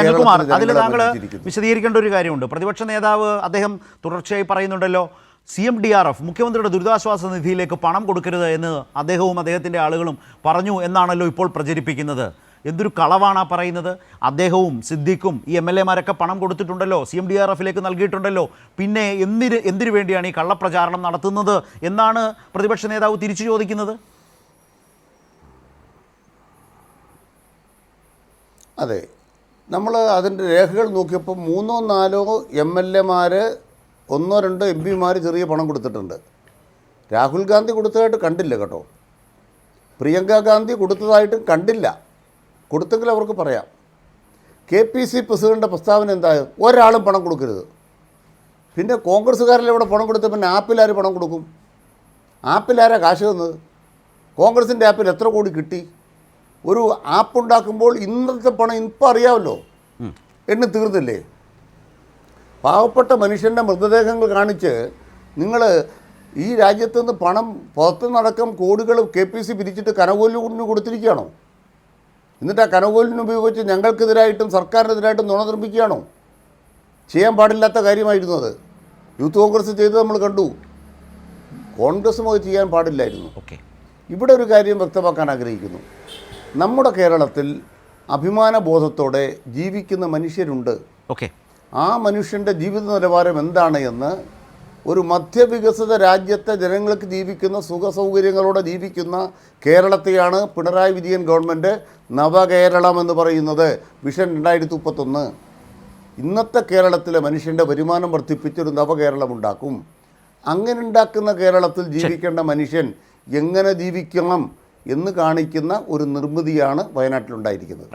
അനിൽകുമാർ, അതിൽ താങ്കൾ വിശദീകരിക്കേണ്ട ഒരു കാര്യമുണ്ട്. പ്രതിപക്ഷ നേതാവ് അദ്ദേഹം തുടർച്ചയായി പറയുന്നുണ്ടല്ലോ, CMDRF മുഖ്യമന്ത്രിയുടെ ദുരിതാശ്വാസ നിധിയിലേക്ക് പണം കൊടുക്കരുത് എന്ന് അദ്ദേഹവും അദ്ദേഹത്തിൻ്റെ ആളുകളും പറഞ്ഞു എന്നാണല്ലോ ഇപ്പോൾ പ്രചരിപ്പിക്കുന്നത്. എന്തൊരു കളവാണ് ആ പറയുന്നത്. അദ്ദേഹവും സിദ്ദിഖും ഈ MLA-മാരൊക്കെ പണം കൊടുത്തിട്ടുണ്ടല്ലോ, CMDRF-ലേക്ക് നൽകിയിട്ടുണ്ടല്ലോ. പിന്നെ എന്തിനു വേണ്ടിയാണ് ഈ കള്ളപ്രചാരണം നടത്തുന്നത് എന്നാണ് പ്രതിപക്ഷ നേതാവ് തിരിച്ചു ചോദിക്കുന്നത്. അതെ, നമ്മൾ അതിൻ്റെ രേഖകൾ നോക്കിയപ്പോൾ 3-4 MLA-മാർ 1-2 MP-മാർ ചെറിയ പണം കൊടുത്തിട്ടുണ്ട്. രാഹുൽ ഗാന്ധി കൊടുത്തതായിട്ട് കണ്ടില്ല കേട്ടോ. പ്രിയങ്ക ഗാന്ധി കൊടുത്തതായിട്ടും കണ്ടില്ല. കൊടുത്തെങ്കിൽ അവർക്ക് പറയാം. KPC പ്രസിഡൻ്റെ പ്രസ്താവന എന്തായാലും ഒരാളും പണം കൊടുക്കരുത്. പിന്നെ കോൺഗ്രസ്സുകാരെല്ലാം ഇവിടെ പണം കൊടുത്ത പിന്നെ ആപ്പിലാർ പണം കൊടുക്കും? ആപ്പിലാരാ കാശ് തന്നത്? കോൺഗ്രസിൻ്റെ ആപ്പിൽ എത്ര കോടി കിട്ടി? ഒരു ആപ്പ് ഉണ്ടാക്കുമ്പോൾ ഇന്നത്തെ പണം ഇപ്പം അറിയാമല്ലോ, എണ്ണി തീർന്നില്ലേ? പാവപ്പെട്ട മനുഷ്യൻ്റെ മൃതദേഹങ്ങൾ കാണിച്ച് നിങ്ങൾ ഈ രാജ്യത്ത് നിന്ന് പണം പുറത്തുനിന്നടക്കം കോടികൾ KPC പിരിച്ചിട്ട് കനകോലിന് കൊടുത്തിരിക്കുകയാണോ? എന്നിട്ട് ആ കനകോലിന് ഉപയോഗിച്ച് ഞങ്ങൾക്കെതിരായിട്ടും സർക്കാരിനെതിരായിട്ടും നുണ നിർമ്മിക്കുകയാണോ? ചെയ്യാൻ പാടില്ലാത്ത കാര്യമായിരുന്നു അത്. യൂത്ത് കോൺഗ്രസ് ചെയ്ത് നമ്മൾ കണ്ടു. കോൺഗ്രസും അത് ചെയ്യാൻ പാടില്ലായിരുന്നു. ഇവിടെ ഒരു കാര്യം വ്യക്തമാക്കാൻ ആഗ്രഹിക്കുന്നു. നമ്മുടെ കേരളത്തിൽ അഭിമാനബോധത്തോടെ ജീവിക്കുന്ന മനുഷ്യരുണ്ട്. ആ മനുഷ്യൻ്റെ ജീവിത നിലവാരം എന്താണ് എന്ന് ഒരു മധ്യവികസിത രാജ്യത്തെ ജനങ്ങൾക്ക് ജീവിക്കുന്ന സുഖസൗകര്യങ്ങളോടെ ജീവിക്കുന്ന കേരളത്തെയാണ് പിണറായി വിജയൻ ഗവൺമെൻറ് നവകേരളം എന്ന് പറയുന്നത്. വിഷൻ 2031. ഇന്നത്തെ കേരളത്തിലെ മനുഷ്യൻ്റെ വരുമാനം വർദ്ധിപ്പിച്ചൊരു നവകേരളം ഉണ്ടാക്കും. അങ്ങനെ ഉണ്ടാക്കുന്ന കേരളത്തിൽ ജീവിക്കേണ്ട മനുഷ്യൻ എങ്ങനെ ജീവിക്കണം എന്ന് കാണിക്കുന്ന ഒരു നിർമ്മിതിയാണ് വയനാട്ടിലുണ്ടായിരിക്കുന്നത്.